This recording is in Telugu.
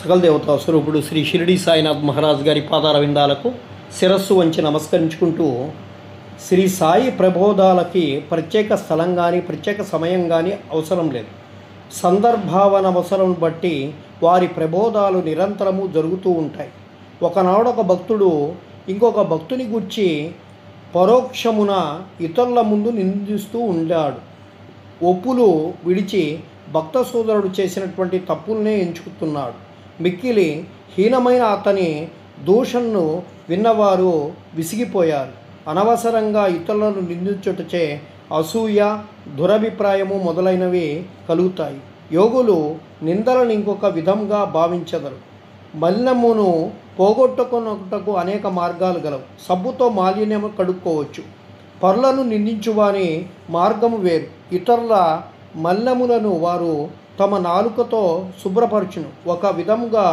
సకల దేవతా స్వరూపుడు శ్రీ షిరిడి సాయినాథ్ మహారాజ్ గారి పాదారవిందాలకు శిరస్సు వంచి నమస్కరించుకుంటూ, శ్రీ సాయి ప్రబోధాలకి ప్రత్యేక స్థలం కానీ ప్రత్యేక సమయం కానీ అవసరం లేదు. సందర్భావన అవసరం బట్టి వారి ప్రబోధాలు నిరంతరము జరుగుతూ ఉంటాయి. ఒకనాడు ఒక భక్తుడు ఇంకొక భక్తుని గురించి పరోక్షమున ఇతరుల ముందు నిందిస్తూ ఉండాడు. ఒప్పులు విడిచి భక్త సోదరుడు చేసినటువంటి తప్పులనే ఎంచుకుతున్నాడు. మిక్కిలి హీనమైన అతని దూషణను విన్నవారు విసిగిపోయారు. అనవసరంగా ఇతరులను నిందించుటచే అసూయ, దురభిప్రాయము మొదలైనవి కలుగుతాయి. యోగులు నిందలను ఇంకొక విధంగా భావించెదరు. మలినమును పోగొట్టుకొనుటకు అనేక మార్గాలు గలవు. సబ్బుతో మాలిన్యము కడుక్కోవచ్చు. పరులను నిందించువాని మార్గము వేరు. ఇతరుల మలినములను వారు తమ నాలుకతో శుభ్రపరచును. ఒక విధముగా